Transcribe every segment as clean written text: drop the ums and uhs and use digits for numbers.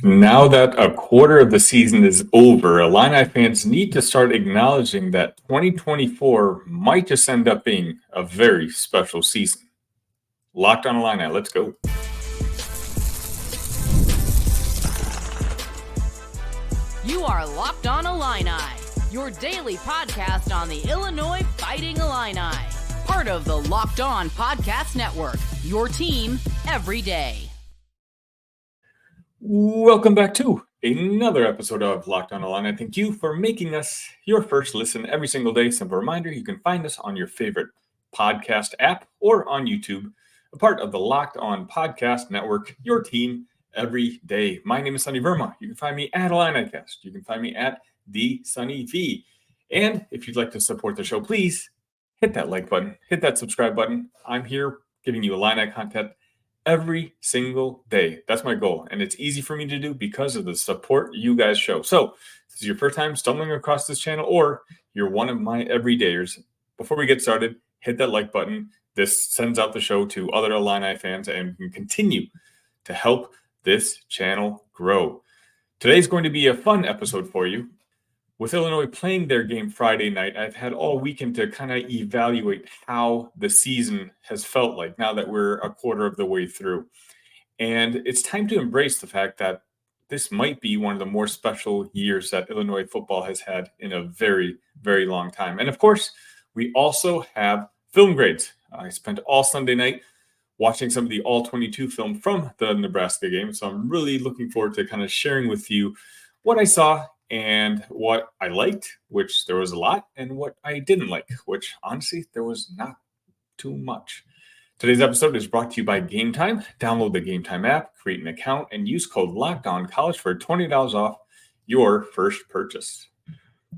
Now that a quarter of the season is over, Illini fans need to start acknowledging that 2024 might just end up being a very special season. Locked on Illini, let's go. You are Locked On Illini, your daily podcast on the Illinois Fighting Illini. Part of the Locked On Podcast Network, your team every day. Welcome back to another episode of Locked On Illini. Thank you for making us your first listen every single day. Simple reminder, you can find us on your favorite podcast app or on YouTube, a part of the Locked On Podcast Network, your team every day. My name is Sunny Verma. You can find me at IlliniCast. You can find me at the Sunny V. And if you'd like to support the show, please hit that like button, hit that subscribe button. I'm here giving you Illini content every single day. That's my goal. And it's easy for me to do because of the support you guys show. So if this is your first time stumbling across this channel or you're one of my everydayers, before we get started, hit that like button. This sends out the show to other Illini fans and can continue to help this channel grow. Today's going to be a fun episode for you. With Illinois playing their game Friday night, I've had all weekend to kind of evaluate how the season has felt like now that we're a quarter of the way through. And it's time to embrace the fact that this might be one of the more special years that Illinois football has had in a very, very long time. And of course, we also have film grades. I spent all Sunday night watching some of the All-22 film from the Nebraska game. So I'm really looking forward to kind of sharing with you what I saw and what I liked, which there was a lot, and what I didn't like, which honestly, there was not too much. Today's episode is brought to you by Game Time. Download the Game Time app, create an account, and use code LOCKEDONCollege for $20 off your first purchase.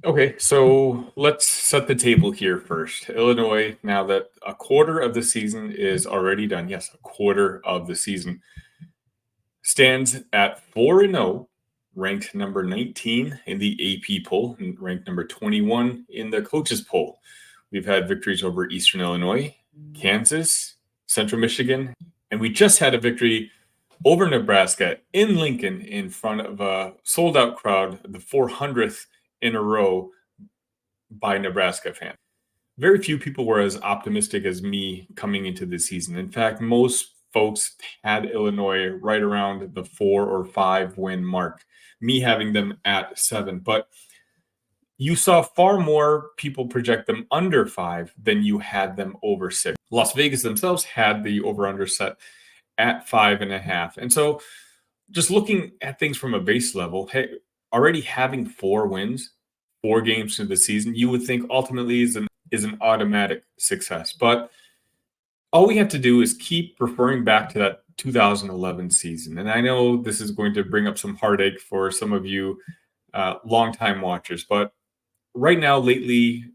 Okay, so let's set the table here first. Illinois, now that a quarter of the season is already done, yes, a quarter of the season, stands at 4-0, ranked number 19 in the AP poll, and ranked number 21 in the coaches poll. We've had victories over Eastern Illinois, Kansas, Central Michigan, and we just had a victory over Nebraska in Lincoln in front of a sold-out crowd, the 400th in a row by Nebraska fans. Very few people were as optimistic as me coming into the season. In fact, most folks had Illinois right around the 4 or 5 win mark, me having them at 7. But you saw far more people project them under 5 than you had them over 6. Las Vegas themselves had the over-under set at 5.5. And so just looking at things from a base level, hey, already having 4 wins, 4 games through the season, you would think ultimately is an automatic success. But all we have to do is keep referring back to that 2011 season. And I know this is going to bring up some heartache for some of you longtime watchers. But right now, lately,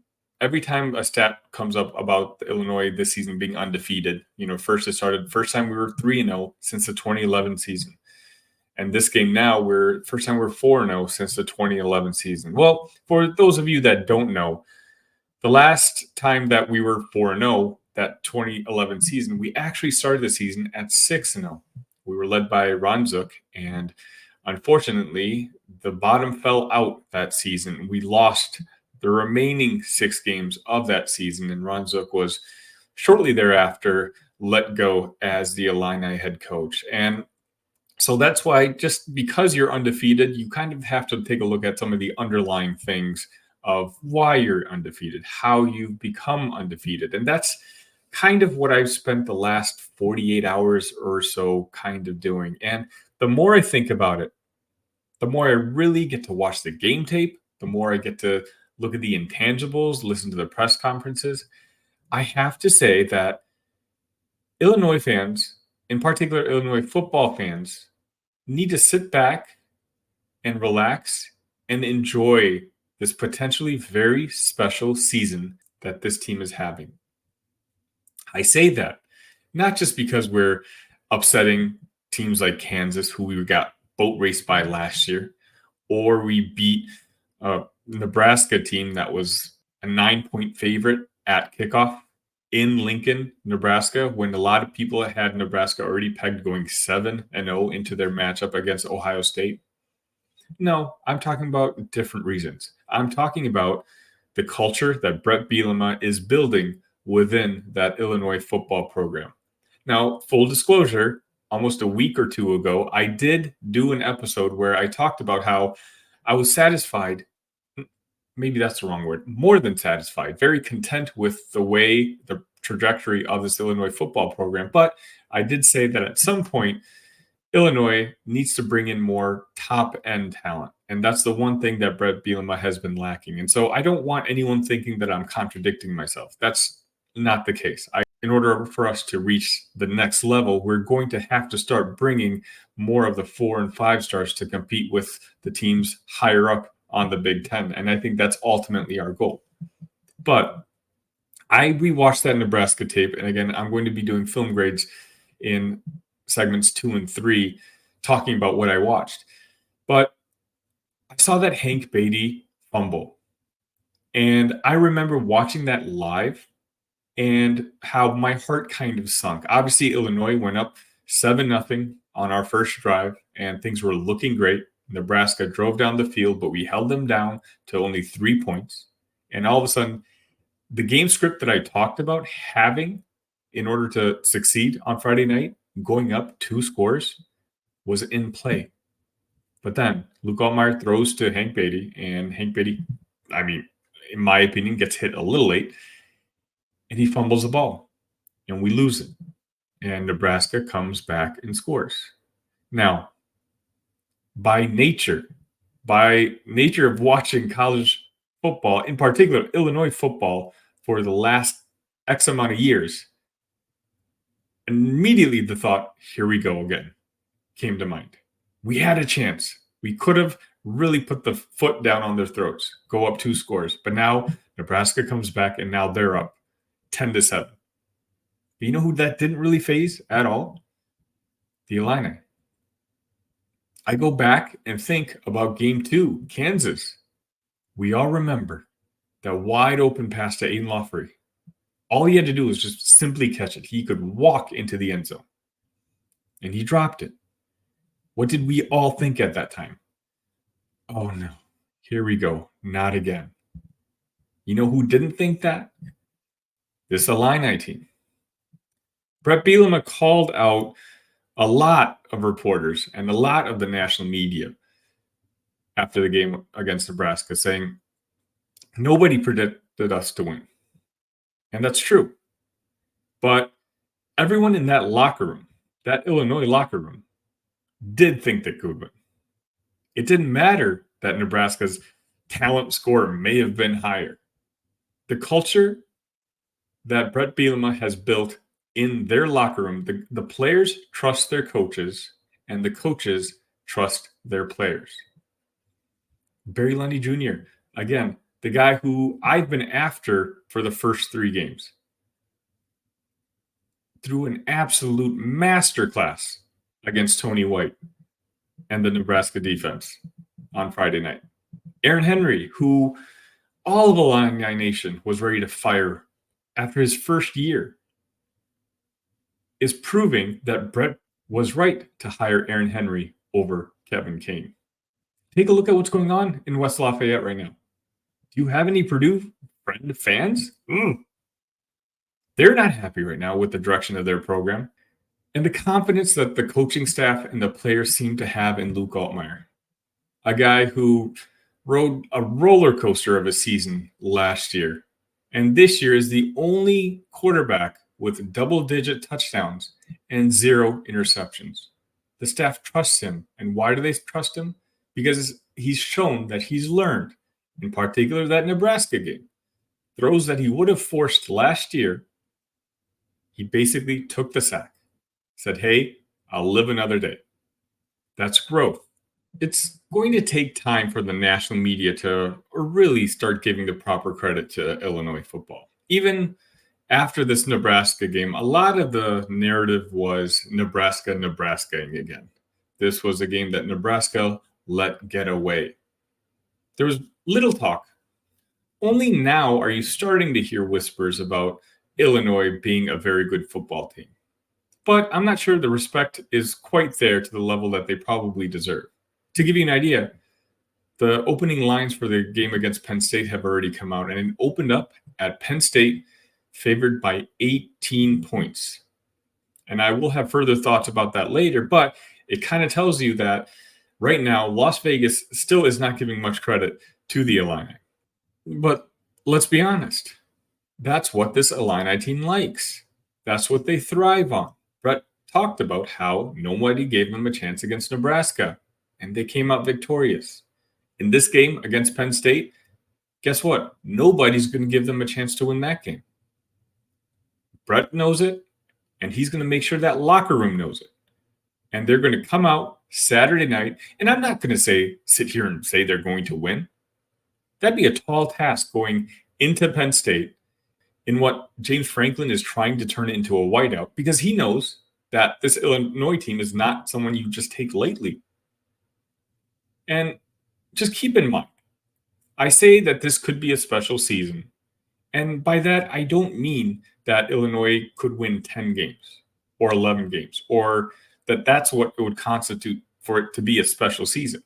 every time a stat comes up about Illinois this season being undefeated, first time we were 3-0 since the 2011 season. And this game now, first time we're 4-0 since the 2011 season. Well, for those of you that don't know, the last time that we were 4-0, that 2011 season, we actually started the season at 6-0. We were led by Ron Zook, and unfortunately, the bottom fell out that season. We lost the remaining 6 games of that season, and Ron Zook was shortly thereafter let go as the Illini head coach. And so that's why, just because you're undefeated, you kind of have to take a look at some of the underlying things of why you're undefeated, how you've become undefeated. And that's kind of what I've spent the last 48 hours or so kind of doing. And the more I think about it, the more I really get to watch the game tape, the more I get to look at the intangibles, listen to the press conferences. I have to say that Illinois fans, in particular Illinois football fans, need to sit back and relax and enjoy this potentially very special season that this team is having. I say that not just because we're upsetting teams like Kansas, who we got boat raced by last year, or we beat a Nebraska team that was a 9-point favorite at kickoff in Lincoln, Nebraska, when a lot of people had Nebraska already pegged going 7-0 into their matchup against Ohio State? No, I'm talking about different reasons. I'm talking about the culture that Brett Bielema is building within that Illinois football program. Now, full disclosure, almost a week or two ago, I did do an episode where I talked about how I was satisfied. Maybe that's the wrong word. More than satisfied, very content with the way, the trajectory of this Illinois football program. But I did say that at some point, Illinois needs to bring in more top-end talent. And that's the one thing that Brett Bielema has been lacking. And so I don't want anyone thinking that I'm contradicting myself. That's not the case. In order for us to reach the next level, we're going to have to start bringing more of the 4 and 5 stars to compete with the teams higher up on the Big Ten. And I think that's ultimately our goal. But I rewatched that Nebraska tape. And again, I'm going to be doing film grades in segments 2 and 3, talking about what I watched. But I saw that Hank Beatty fumble. And I remember watching that live and how my heart kind of sunk. Obviously, Illinois went up 7-0 on our first drive, and things were looking great. Nebraska drove down the field, but we held them down to only 3 points. And all of a sudden, the game script that I talked about having in order to succeed on Friday night, going up 2 scores, was in play. But then Luke Altmyer throws to Hank Beatty, and Hank Beatty, in my opinion, gets hit a little late, and he fumbles the ball, and we lose it. And Nebraska comes back and scores. Now, by nature of watching college football, in particular Illinois football, for the last X amount of years, immediately the thought, here we go again, came to mind. We had a chance. We could have really put the foot down on their throats, go up 2 scores. But now Nebraska comes back, and now they're up 10-7. But you know who that didn't really faze at all? The Illini. I go back and think about game 2, Kansas. We all remember that wide open pass to Aiden Lawfrey. All he had to do was just simply catch it. He could walk into the end zone. And he dropped it. What did we all think at that time? Oh no, here we go. Not again. You know who didn't think that? This Illini team. Brett Bielema called out a lot of reporters and a lot of the national media after the game against Nebraska, saying nobody predicted us to win. And that's true. But everyone in that locker room, that Illinois locker room, did think that could win. It didn't matter that Nebraska's talent score may have been higher. The culture that Brett Bielema has built in their locker room, the players trust their coaches, and the coaches trust their players. Barry Lunney Jr., again, the guy who I've been after for the first 3 games, threw an absolute masterclass against Tony White and the Nebraska defense on Friday night. Aaron Henry, who all of Illini Nation was ready to fire after his first year, is proving that Brett was right to hire Aaron Henry over Kevin Kane. Take a look at what's going on in West Lafayette right now. Do you have any Purdue fans? They're not happy right now with the direction of their program and the confidence that the coaching staff and the players seem to have in Luke Altmyer, a guy who rode a roller coaster of a season last year, and this year is the only quarterback with double-digit touchdowns and 0 interceptions. The staff trusts him. And why do they trust him? Because he's shown that he's learned, in particular that Nebraska game. Throws that he would have forced last year, he basically took the sack. Said, hey, I'll live another day. That's growth. It's going to take time for the national media to really start giving the proper credit to Illinois football. Even after this Nebraska game, a lot of the narrative was Nebraska-ing again. This was a game that Nebraska let get away. There was little talk. Only now are you starting to hear whispers about Illinois being a very good football team. But I'm not sure the respect is quite there to the level that they probably deserve. To give you an idea, the opening lines for the game against Penn State have already come out, and it opened up at Penn State favored by 18 points. And I will have further thoughts about that later, but it kind of tells you that right now, Las Vegas still is not giving much credit to the Illini. But let's be honest. That's what this Illini team likes. That's what they thrive on. Brett talked about how nobody gave them a chance against Nebraska, and they came out victorious. In this game against Penn State, guess what? Nobody's going to give them a chance to win that game. Brett knows it, and he's going to make sure that locker room knows it. And they're going to come out Saturday night, and I'm not going to sit here and say they're going to win. That'd be a tall task going into Penn State in what James Franklin is trying to turn into a whiteout, because he knows that this Illinois team is not someone you just take lightly. And just keep in mind, I say that this could be a special season. And by that, I don't mean that Illinois could win 10 games or 11 games, or that's what it would constitute for it to be a special season.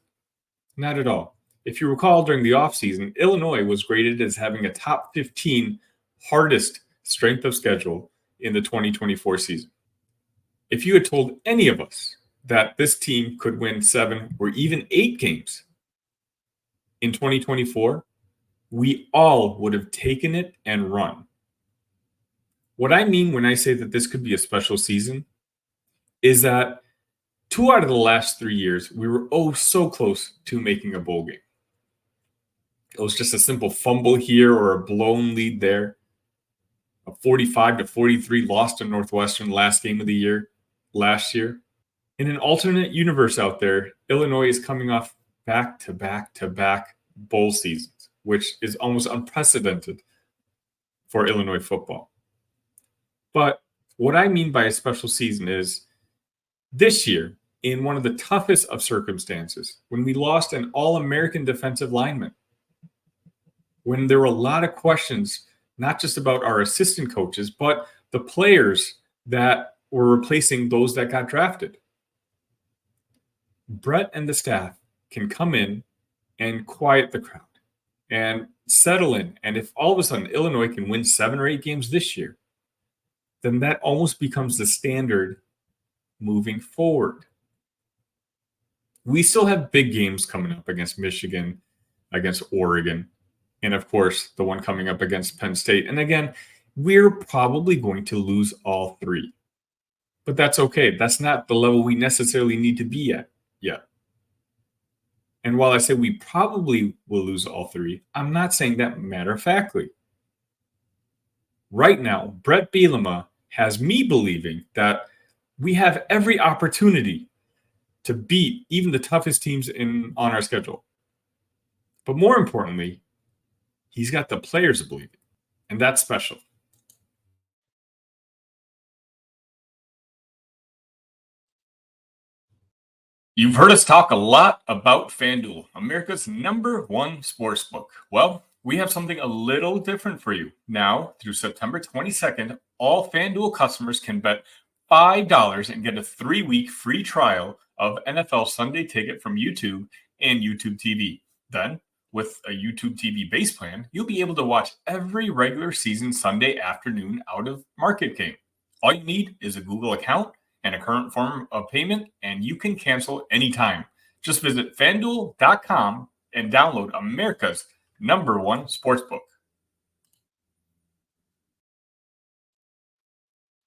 Not at all. If you recall, during the offseason, Illinois was graded as having a top 15 hardest strength of schedule in the 2024 season. If you had told any of us that this team could win 7 or even 8 games in 2024, we all would have taken it and run. What I mean when I say that this could be a special season is that 2 out of the last 3 years, we were so close to making a bowl game. It was just a simple fumble here or a blown lead there. A 45-43 loss to Northwestern last game of the year, last year. In an alternate universe out there, Illinois is coming off back-to-back bowl seasons, which is almost unprecedented for Illinois football. But what I mean by a special season is this year, in one of the toughest of circumstances, when we lost an All-American defensive lineman, when there were a lot of questions, not just about our assistant coaches, but the players that were replacing those that got drafted. Brett and the staff can come in and quiet the crowd and settle in. And if all of a sudden Illinois can win 7 or 8 games this year, then that almost becomes the standard moving forward. We still have big games coming up against Michigan, against Oregon, and of course, the one coming up against Penn State. And again, we're probably going to lose all 3. But that's okay. That's not the level we necessarily need to be at yet. And while I say we probably will lose all 3, I'm not saying that matter-of-factly. Right now, Brett Bielema has me believing that we have every opportunity to beat even the toughest teams on our schedule. But more importantly, he's got the players to believe it, and that's special. You've heard us talk a lot about FanDuel, America's #1 sportsbook. Well, we have something a little different for you. Now, through September 22nd, all FanDuel customers can bet $5 and get a 3-week free trial of NFL Sunday Ticket from YouTube and YouTube TV. Then, with a YouTube TV base plan, you'll be able to watch every regular season Sunday afternoon out of market game. All you need is a Google account and a current form of payment, and you can cancel anytime. Just visit FanDuel.com and download America's #1 sportsbook.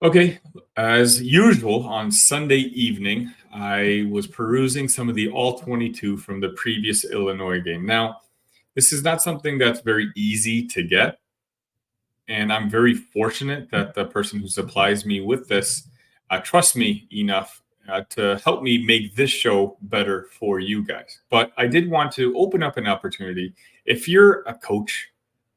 Okay, as usual on Sunday evening, I was perusing some of the All-22 from the previous Illinois game. Now, this is not something that's very easy to get, and I'm very fortunate that the person who supplies me with this trusts me enough to help me make this show better for you guys. But I did want to open up an opportunity. If you're a coach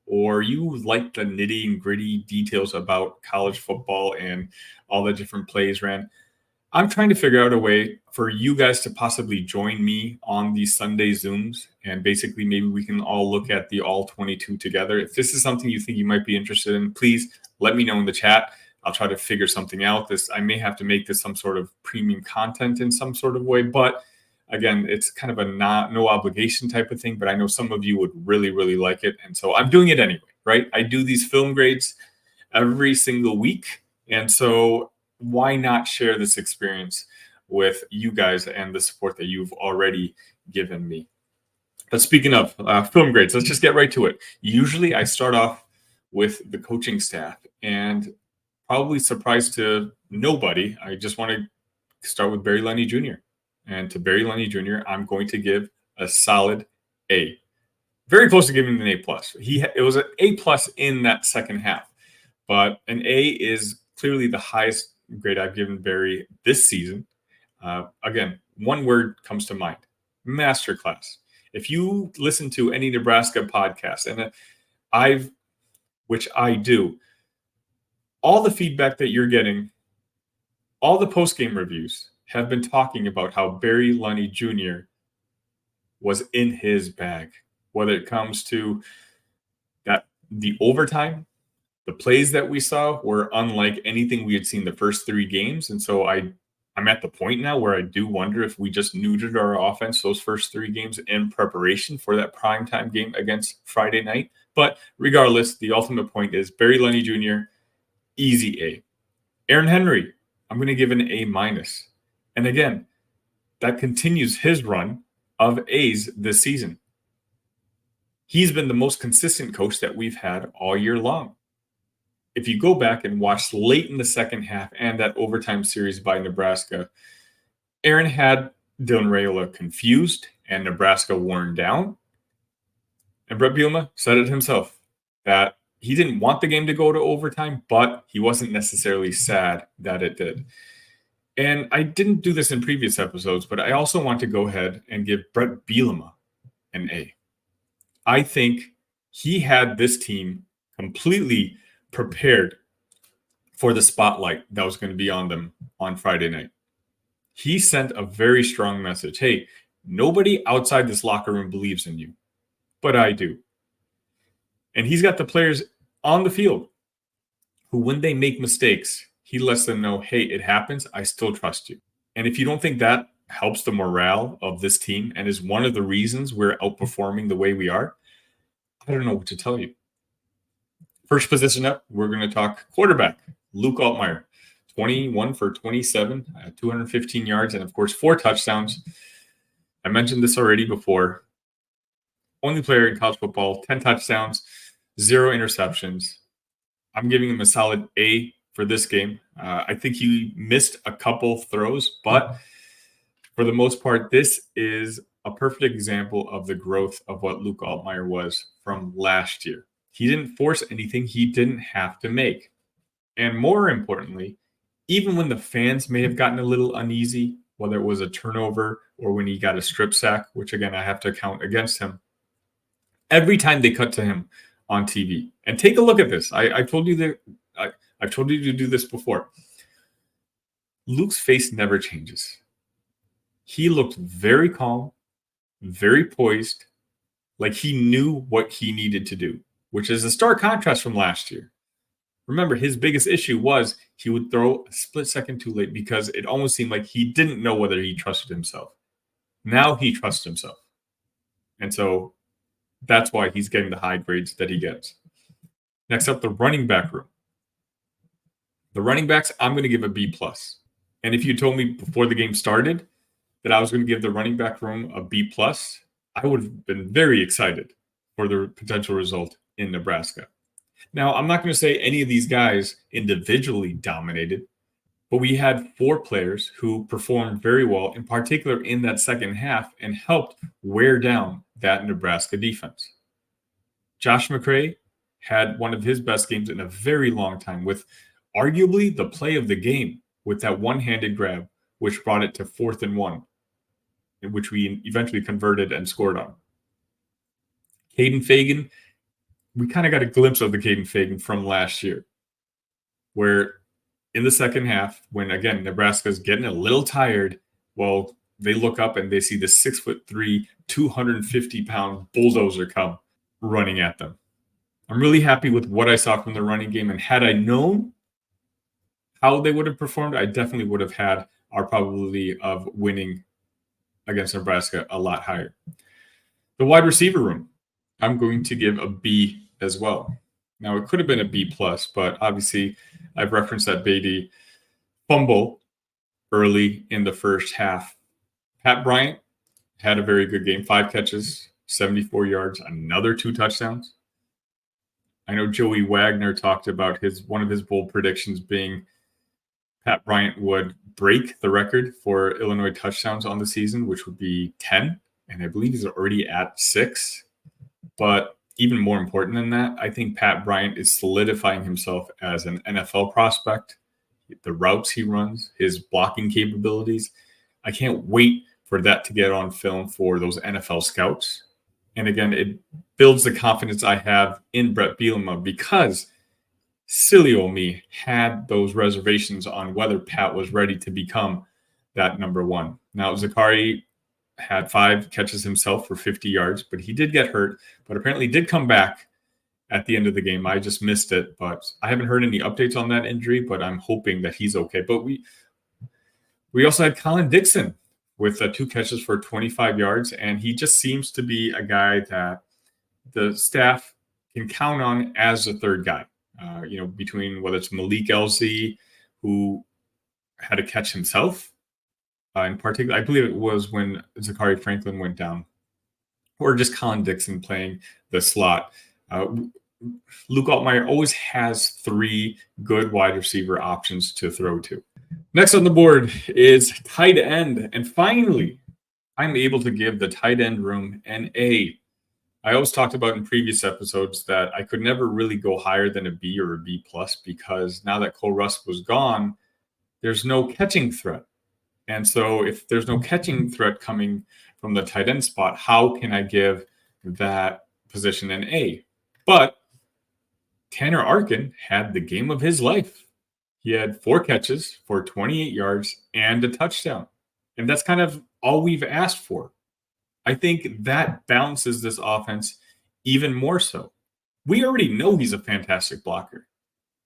or you like the nitty and gritty details about college football and all the different plays ran, I'm trying to figure out a way for you guys to possibly join me on these Sunday Zooms. And basically, maybe we can all look at the All-22 together. If this is something you think you might be interested in, please let me know in the chat. I'll try to figure something out. I may have to make this some sort of premium content in some sort of way, but again, it's kind of a no obligation type of thing, but I know some of you would really, really like it. And so I'm doing it anyway, right? I do these film grades every single week. And so why not share this experience with you guys and the support that you've already given me? But speaking of film grades, let's just get right to it. Usually I start off with the coaching staff, and probably surprise to nobody, I just want to start with Barry Lunney Jr. And to Barry Lunney Jr., I'm going to give a solid A. Very close to giving him an A+. It was an A+ in that second half. But an A is clearly the highest grade I've given Barry this season. Again, one word comes to mind: masterclass. If you listen to any Nebraska podcast, and which I do, all the feedback that you're getting, all the post-game reviews have been talking about how Barry Lunney Jr. was in his bag, whether it comes to the overtime. The plays that we saw were unlike anything we had seen the first 3 games. And so I'm at the point now where I do wonder if we just neutered our offense those first 3 games in preparation for that primetime game against Friday night. But regardless, the ultimate point is Barry Lunney Jr., easy A. Aaron Henry, I'm going to give an A-. And again, that continues his run of A's this season. He's been the most consistent coach that we've had all year long. If you go back and watch late in the second half and that overtime series by Nebraska, Aaron had Dylan Raiola confused and Nebraska worn down. And Brett Bielema said it himself that he didn't want the game to go to overtime, but he wasn't necessarily sad that it did. And I didn't do this in previous episodes, but I also want to go ahead and give Brett Bielema an A. I think he had this team completely prepared for the spotlight that was going to be on them on Friday night. He sent a very strong message. Hey, nobody outside this locker room believes in you, but I do. And he's got the players on the field who, when they make mistakes, he lets them know, hey, it happens. I still trust you. And if you don't think that helps the morale of this team and is one of the reasons we're outperforming the way we are, I don't know what to tell you. First position up, we're going to talk quarterback, Luke Altmyer, 21 for 27, 215 yards, and of course, 4 touchdowns. I mentioned this already before. Only player in college football, 10 touchdowns, 0 interceptions. I'm giving him a solid A for this game. I think he missed a couple throws, but for the most part, this is a perfect example of the growth of what Luke Altmyer was from last year. He didn't force anything he didn't have to make. And more importantly, even when the fans may have gotten a little uneasy, whether it was a turnover or when he got a strip sack, which again, I have to count against him, every time they cut to him on TV, and take a look at this. I've told you to do this before. Luke's face never changes. He looked very calm, very poised, like he knew what he needed to do, which is a stark contrast from last year. Remember, his biggest issue was he would throw a split second too late because it almost seemed like he didn't know whether he trusted himself. Now he trusts himself. And so that's why he's getting the high grades that he gets. Next up, the running back room. The running backs, I'm going to give a B+. And if you told me before the game started that I was going to give the running back room a B+, I would have been very excited for the potential result in Nebraska. Now, I'm not going to say any of these guys individually dominated, but we had 4 players who performed very well, in particular in that second half, and helped wear down that Nebraska defense. Josh McCray had one of his best games in a very long time, with arguably the play of the game with that one-handed grab, which brought it to 4th and 1, which we eventually converted and scored on. Caden Fagan, we kind of got a glimpse of the Caden Fagan from last year, where in the second half, when, again, Nebraska's getting a little tired, well, they look up and they see the 6'3", 250-pound bulldozer come running at them. I'm really happy with what I saw from the running game. And had I known how they would have performed, I definitely would have had our probability of winning against Nebraska a lot higher. The wide receiver room, I'm going to give a B as well. Now, it could have been a B+, but obviously I've referenced that Beatty fumble early in the first half. Pat Bryant had a very good game, 5 catches, 74 yards, another 2 touchdowns. I know Joey Wagner talked about one of his bold predictions being Pat Bryant would break the record for Illinois touchdowns on the season, which would be 10. And I believe he's already at 6. But even more important than that, I think Pat Bryant is solidifying himself as an NFL prospect. The routes he runs, his blocking capabilities. I can't wait for that to get on film for those NFL scouts. And again, it builds the confidence I have in Brett Bielema, because silly old me had those reservations on whether Pat was ready to become that number one. Now, Zakari had 5 catches himself for 50 yards, but he did get hurt, but apparently did come back at the end of the game. I just missed it, but I haven't heard any updates on that injury, but I'm hoping that he's okay. But we also had Colin Dixon with 2 catches for 25 yards, and he just seems to be a guy that the staff can count on as a third guy. Between whether it's Malik Elsie, who had a catch himself, in particular, I believe it was when Zakari Franklin went down, or just Colin Dixon playing the slot. Luke Altmyer always has 3 good wide receiver options to throw to. Next on the board is tight end. And finally, I'm able to give the tight end room an A. I always talked about in previous episodes that I could never really go higher than a B or a B+, because now that Cole Rusk was gone, there's no catching threat. And so if there's no catching threat coming from the tight end spot, how can I give that position an A? But Tanner Arkin had the game of his life. He had 4 catches for 28 yards and a touchdown. And that's kind of all we've asked for. I think that balances this offense even more so. We already know he's a fantastic blocker.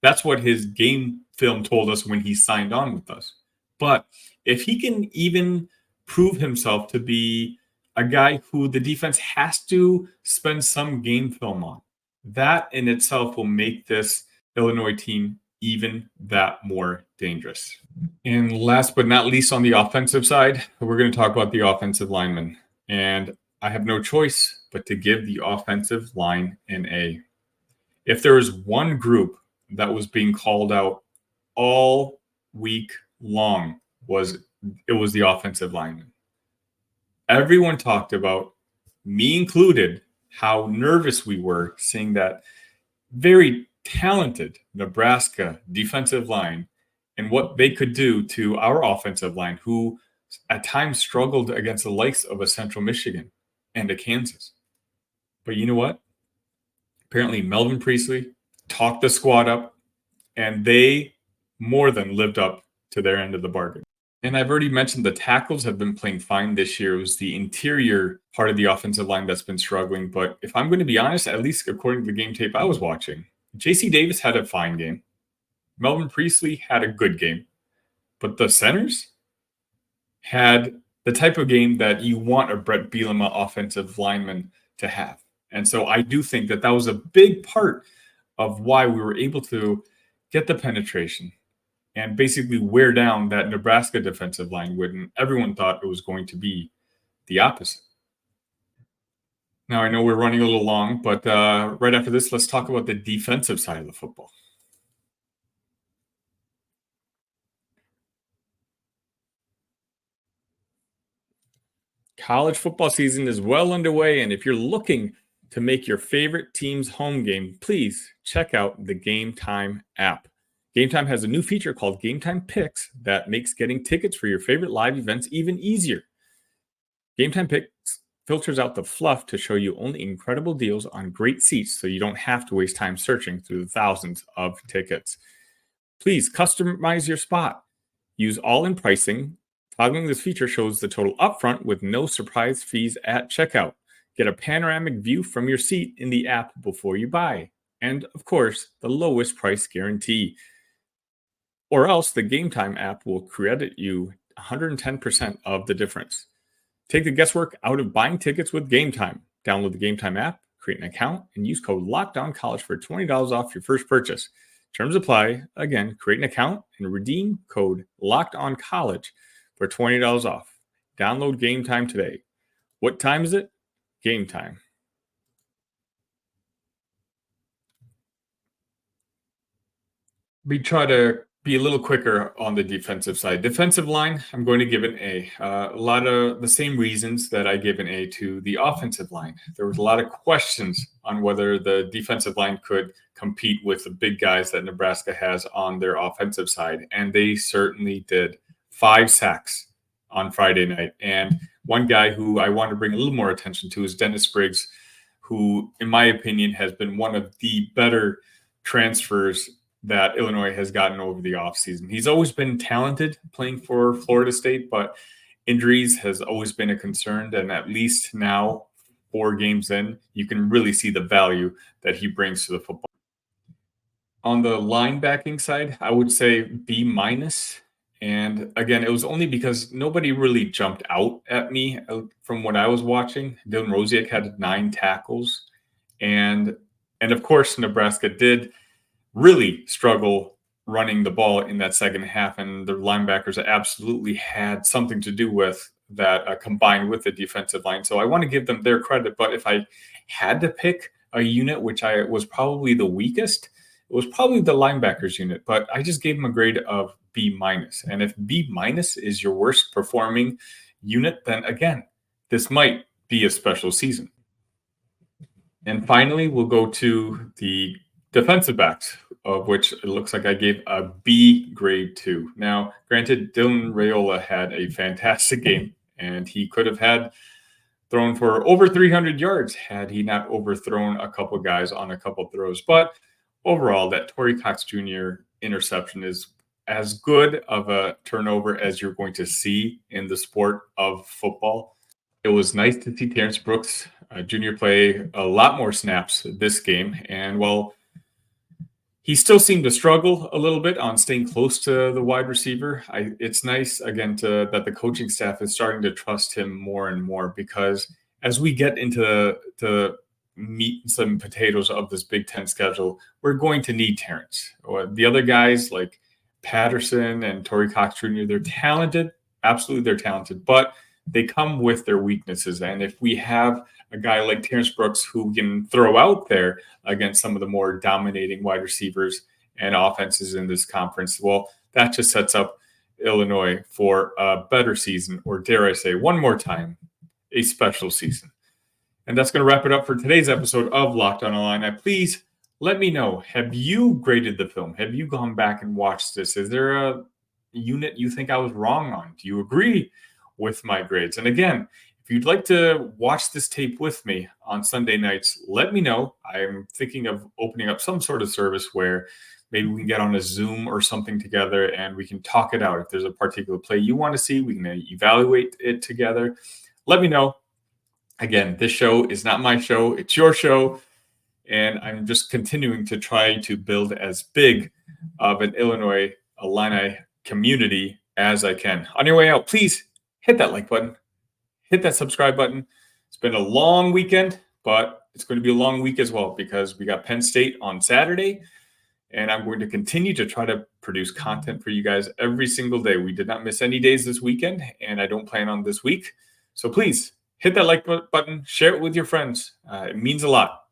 That's what his game film told us when he signed on with us. But if he can even prove himself to be a guy who the defense has to spend some game film on, that in itself will make this Illinois team even that more dangerous. And last but not least, on the offensive side, we're going to talk about the offensive linemen. And I have no choice but to give the offensive line an A. If there was one group that was being called out all week long, it was the offensive linemen. Everyone talked about, me included, how nervous we were seeing that very talented Nebraska defensive line and what they could do to our offensive line, who at times struggled against the likes of a Central Michigan and a Kansas. But you know what? Apparently Melvin Priestley talked the squad up, and they more than lived up to their end of the bargain. And I've already mentioned the tackles have been playing fine this year. It was the interior part of the offensive line that's been struggling. But if I'm going to be honest, at least according to the game tape I was watching, J.C. Davis had a fine game. Melvin Priestley had a good game. But the centers had the type of game that you want a Brett Bielema offensive lineman to have. And so I do think that was a big part of why we were able to get the penetration and basically wear down that Nebraska defensive line when everyone thought it was going to be the opposite. Now, I know we're running a little long, but right after this, let's talk about the defensive side of the football. College football season is well underway, and if you're looking to make your favorite team's home game, please check out the Game Time app. Game Time has a new feature called Game Time Picks that makes getting tickets for your favorite live events even easier. Game Time Picks filters out the fluff to show you only incredible deals on great seats, so you don't have to waste time searching through the thousands of tickets. Please customize your spot. Use all-in pricing. Toggling this feature shows the total upfront with no surprise fees at checkout. Get a panoramic view from your seat in the app before you buy. and, of course, the lowest price guarantee. Or else the Game Time app will credit you 110% of the difference. Take the guesswork out of buying tickets with Game Time. Download the Game Time app, create an account, and use code LOCKEDONCollege for $20 off your first purchase. Terms apply. Again, create an account and redeem code LOCKEDONCollege for $20 off. Download Game Time today. What time is it? Game time. We try to be a little quicker on the defensive side. Defensive line, I'm going to give an A. A lot of the same reasons that I gave an A to the offensive line. There was a lot of questions on whether the defensive line could compete with the big guys that Nebraska has on their offensive side, and they certainly did. 5 sacks on Friday night. And one guy who I want to bring a little more attention to is Dennis Briggs, who, in my opinion, has been one of the better transfers that Illinois has gotten over the offseason. He's always been talented playing for Florida State, but injuries has always been a concern. And at least now, 4 games in, you can really see the value that he brings to the football. On the linebacking side, I would say B-. And again, it was only because nobody really jumped out at me from what I was watching. Dylan Rosiak had 9 tackles. And of course, Nebraska did really struggle running the ball in that second half, and the linebackers absolutely had something to do with that combined with the defensive line. So I want to give them their credit, but if I had to pick a unit, which I was probably the weakest, it was probably the linebackers unit, but I just gave them a grade of B-. And if B- is your worst performing unit, then again, this might be a special season. And finally, we'll go to the defensive backs, of which it looks like I gave a B grade to. Now, granted, Dylan Raiola had a fantastic game, and he could have had thrown for over 300 yards had he not overthrown a couple guys on a couple throws. But overall, that Torrey Cox Jr. interception is as good of a turnover as you're going to see in the sport of football. It was nice to see Terrence Brooks Jr. play a lot more snaps this game. And while he still seemed to struggle a little bit on staying close to the wide receiver, it's nice, again, that the coaching staff is starting to trust him more and more, because as we get into the meat and some potatoes of this Big Ten schedule, we're going to need Terrence. The other guys like Patterson and Torrey Cox Jr., they're talented. Absolutely, they're talented, but they come with their weaknesses. And if we have a guy like Terrence Brooks who can throw out there against some of the more dominating wide receivers and offenses in this conference, well, that just sets up Illinois for a better season, or dare I say, one more time, a special season. And that's going to wrap it up for today's episode of Locked On Illini. Please let me know, have you graded the film? Have you gone back and watched this? Is there a unit you think I was wrong on? Do you agree with my grades? And again, if you'd like to watch this tape with me on Sunday nights, let me know. I'm thinking of opening up some sort of service where maybe we can get on a Zoom or something together and we can talk it out. If there's a particular play you want to see, we can evaluate it together. Let me know. Again, this show is not my show. It's your show. And I'm just continuing to try to build as big of an Illinois Illini community as I can. On your way out, please hit that like button. Hit that subscribe button. It's been a long weekend, but it's going to be a long week as well, because we got Penn State on Saturday, and I'm going to continue to try to produce content for you guys every single day. We did not miss any days this weekend, and I don't plan on this week. So please hit that like button, share it with your friends. It means a lot.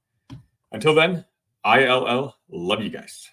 Until then, ILL, love you guys.